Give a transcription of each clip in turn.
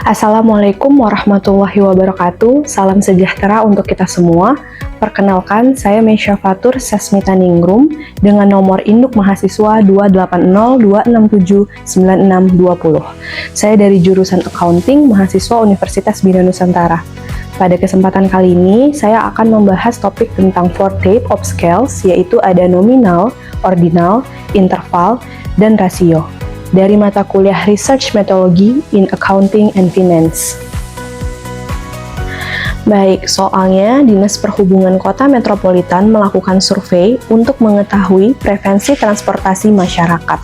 Assalamualaikum warahmatullahi wabarakatuh. Salam sejahtera untuk kita semua. Perkenalkan, saya Meisha Fatur Sasmita Ningrum dengan nomor induk mahasiswa 28026796620. Saya dari jurusan Accounting, mahasiswa Universitas Bina Nusantara. Pada kesempatan kali ini, saya akan membahas topik tentang four type of scales, yaitu ada nominal, ordinal, interval, dan rasio, dari mata kuliah Research Methodology in Accounting and Finance. Baik, soalnya Dinas Perhubungan Kota Metropolitan melakukan survei untuk mengetahui preferensi transportasi masyarakat.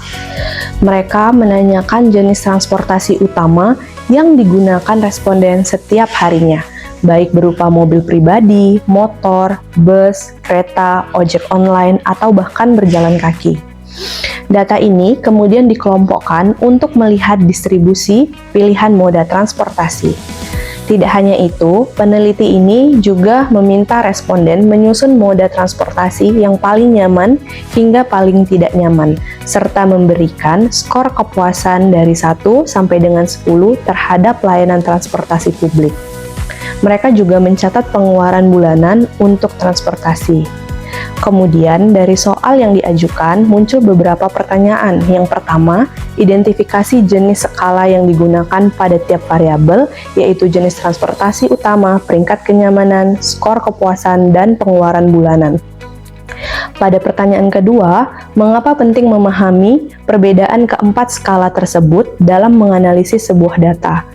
Mereka menanyakan jenis transportasi utama yang digunakan responden setiap harinya, baik berupa mobil pribadi, motor, bus, kereta, ojek online, atau bahkan berjalan kaki. Data ini kemudian dikelompokkan untuk melihat distribusi pilihan moda transportasi. Tidak hanya itu, peneliti ini juga meminta responden menyusun moda transportasi yang paling nyaman hingga paling tidak nyaman, serta memberikan skor kepuasan dari 1 sampai dengan 10 terhadap layanan transportasi publik. Mereka juga mencatat pengeluaran bulanan untuk transportasi. Kemudian, dari soal yang diajukan, muncul beberapa pertanyaan. Yang pertama, identifikasi jenis skala yang digunakan pada tiap variabel, yaitu jenis transportasi utama, peringkat kenyamanan, skor kepuasan, dan pengeluaran bulanan. Pada pertanyaan kedua, mengapa penting memahami perbedaan keempat skala tersebut dalam menganalisis sebuah data?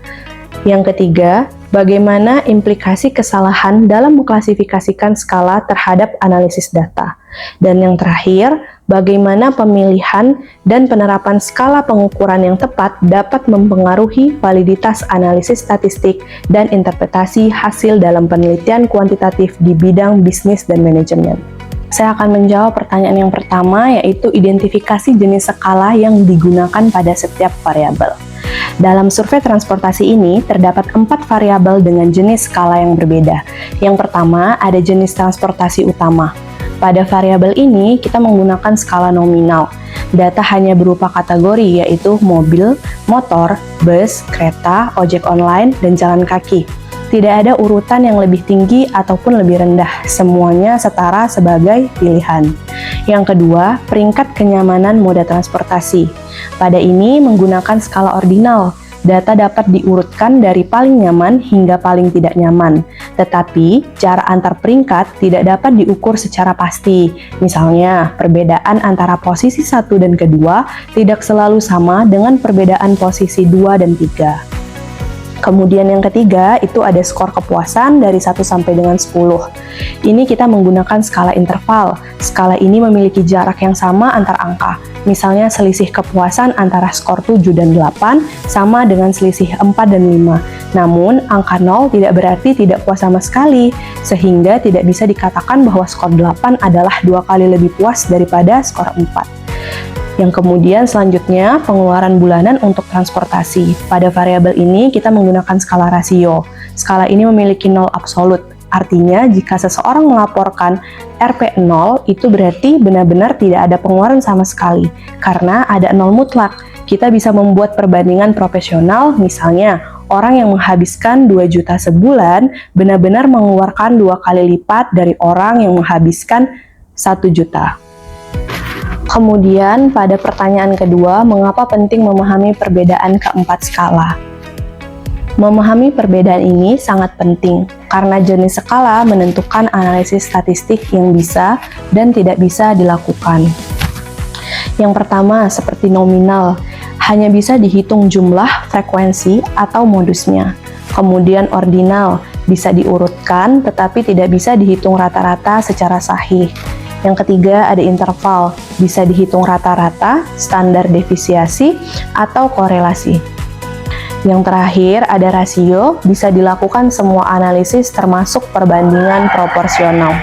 Yang ketiga, bagaimana implikasi kesalahan dalam mengklasifikasikan skala terhadap analisis data? Dan yang terakhir, bagaimana pemilihan dan penerapan skala pengukuran yang tepat dapat mempengaruhi validitas analisis statistik dan interpretasi hasil dalam penelitian kuantitatif di bidang bisnis dan manajemen. Saya akan menjawab pertanyaan yang pertama, yaitu identifikasi jenis skala yang digunakan pada setiap variabel. Dalam survei transportasi ini, terdapat 4 variabel dengan jenis skala yang berbeda. Yang pertama, ada jenis transportasi utama. Pada variabel ini, kita menggunakan skala nominal. Data hanya berupa kategori, yaitu mobil, motor, bus, kereta, ojek online, dan jalan kaki. Tidak ada urutan yang lebih tinggi ataupun lebih rendah, semuanya setara sebagai pilihan. Yang kedua, peringkat kenyamanan moda transportasi. Pada ini menggunakan skala ordinal. Data dapat diurutkan dari paling nyaman hingga paling tidak nyaman. Tetapi, jarak antar peringkat tidak dapat diukur secara pasti. Misalnya, perbedaan antara posisi 1 dan kedua tidak selalu sama dengan perbedaan posisi 2 dan 3. Kemudian yang ketiga, itu ada skor kepuasan dari 1 sampai dengan 10. Ini kita menggunakan skala interval. Skala ini memiliki jarak yang sama antar angka. Misalnya selisih kepuasan antara skor 7 dan 8 sama dengan selisih 4 dan 5. Namun, angka 0 tidak berarti tidak puas sama sekali, sehingga tidak bisa dikatakan bahwa skor 8 adalah 2 kali lebih puas daripada skor 4. Yang kemudian selanjutnya, pengeluaran bulanan untuk transportasi. Pada variabel ini kita menggunakan skala rasio. Skala ini memiliki 0 absolut. Artinya, jika seseorang melaporkan RP0, itu berarti benar-benar tidak ada pengeluaran sama sekali. Karena ada 0 mutlak. Kita bisa membuat perbandingan profesional, misalnya, orang yang menghabiskan 2 juta sebulan benar-benar mengeluarkan 2 kali lipat dari orang yang menghabiskan 1 juta. Kemudian, pada pertanyaan kedua, mengapa penting memahami perbedaan keempat skala? Memahami perbedaan ini sangat penting, karena jenis skala menentukan analisis statistik yang bisa dan tidak bisa dilakukan. Yang pertama, seperti nominal, hanya bisa dihitung jumlah, frekuensi, atau modusnya. Kemudian ordinal, bisa diurutkan, tetapi tidak bisa dihitung rata-rata secara sahih. Yang ketiga, ada interval, bisa dihitung rata-rata, standar defisiasi, atau korelasi. Yang terakhir, ada rasio, bisa dilakukan semua analisis termasuk perbandingan proporsional.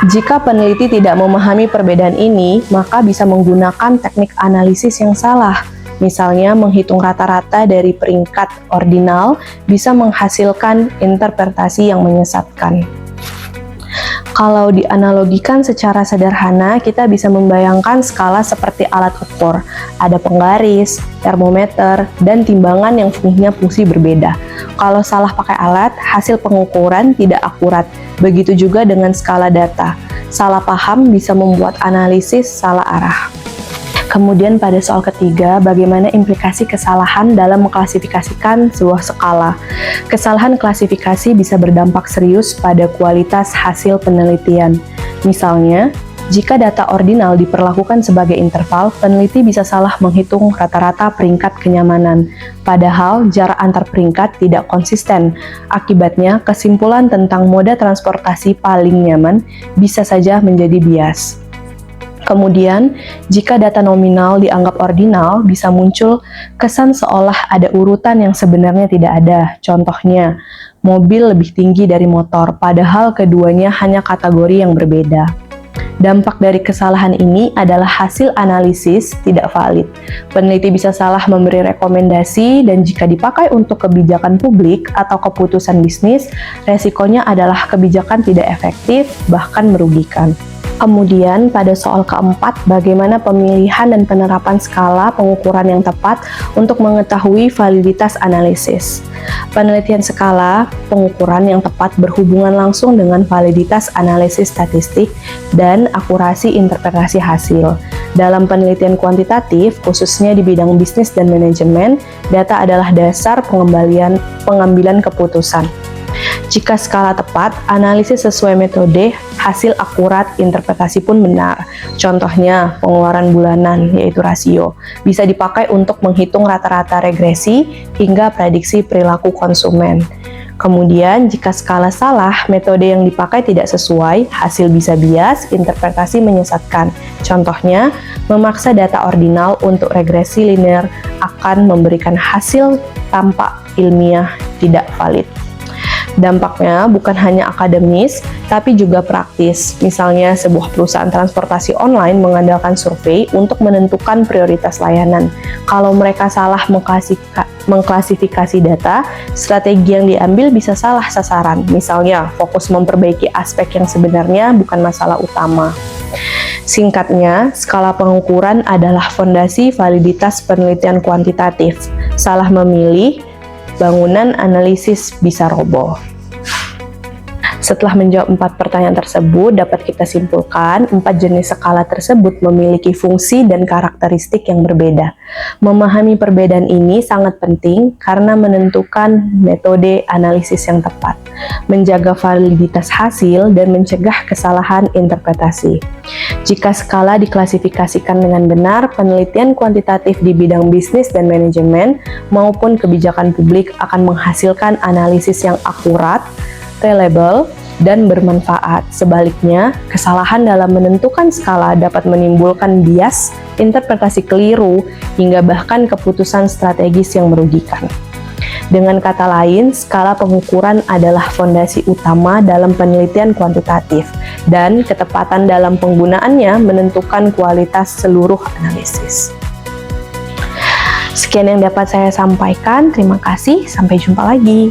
Jika peneliti tidak memahami perbedaan ini, maka bisa menggunakan teknik analisis yang salah. Misalnya, menghitung rata-rata dari peringkat ordinal bisa menghasilkan interpretasi yang menyesatkan. Kalau dianalogikan secara sederhana, kita bisa membayangkan skala seperti alat ukur. Ada penggaris, termometer, dan timbangan yang punya fungsi berbeda. Kalau salah pakai alat, hasil pengukuran tidak akurat. Begitu juga dengan skala data. Salah paham bisa membuat analisis salah arah. Kemudian pada soal ketiga, bagaimana implikasi kesalahan dalam mengklasifikasikan sebuah skala. Kesalahan klasifikasi bisa berdampak serius pada kualitas hasil penelitian. Misalnya, jika data ordinal diperlakukan sebagai interval, peneliti bisa salah menghitung rata-rata peringkat kenyamanan. Padahal, jarak antar peringkat tidak konsisten. Akibatnya, kesimpulan tentang moda transportasi paling nyaman bisa saja menjadi bias. Kemudian, jika data nominal dianggap ordinal, bisa muncul kesan seolah ada urutan yang sebenarnya tidak ada. Contohnya, mobil lebih tinggi dari motor, padahal keduanya hanya kategori yang berbeda. Dampak dari kesalahan ini adalah hasil analisis tidak valid. Peneliti bisa salah memberi rekomendasi, dan jika dipakai untuk kebijakan publik atau keputusan bisnis, resikonya adalah kebijakan tidak efektif, bahkan merugikan. Kemudian pada soal keempat, bagaimana pemilihan dan penerapan skala pengukuran yang tepat untuk mengetahui validitas analisis. Penelitian skala pengukuran yang tepat berhubungan langsung dengan validitas analisis statistik dan akurasi interpretasi hasil. Dalam penelitian kuantitatif, khususnya di bidang bisnis dan manajemen, data adalah dasar pengambilan keputusan. Jika skala tepat, analisis sesuai metode, hasil akurat, interpretasi pun benar. Contohnya, pengeluaran bulanan, yaitu rasio, bisa dipakai untuk menghitung rata-rata regresi hingga prediksi perilaku konsumen. Kemudian, jika skala salah, metode yang dipakai tidak sesuai, hasil bisa bias, interpretasi menyesatkan. Contohnya, memaksa data ordinal untuk regresi linear akan memberikan hasil tanpa ilmiah tidak valid. Dampaknya bukan hanya akademis, tapi juga praktis. Misalnya, sebuah perusahaan transportasi online mengandalkan survei untuk menentukan prioritas layanan. Kalau mereka salah mengklasifikasi data, strategi yang diambil bisa salah sasaran. Misalnya, fokus memperbaiki aspek yang sebenarnya bukan masalah utama. Singkatnya, skala pengukuran adalah fondasi validitas penelitian kuantitatif. Salah memilih, bangunan analisis bisa roboh. Setelah menjawab 4 pertanyaan tersebut, dapat kita simpulkan 4 jenis skala tersebut memiliki fungsi dan karakteristik yang berbeda. Memahami perbedaan ini sangat penting karena menentukan metode analisis yang tepat, menjaga validitas hasil, dan mencegah kesalahan interpretasi. Jika skala diklasifikasikan dengan benar, penelitian kuantitatif di bidang bisnis dan manajemen maupun kebijakan publik akan menghasilkan analisis yang akurat, reliable, dan bermanfaat. Sebaliknya, kesalahan dalam menentukan skala dapat menimbulkan bias, interpretasi keliru, hingga bahkan keputusan strategis yang merugikan. Dengan kata lain, skala pengukuran adalah fondasi utama dalam penelitian kuantitatif, dan ketepatan dalam penggunaannya menentukan kualitas seluruh analisis. Sekian yang dapat saya sampaikan. Terima kasih, sampai jumpa lagi.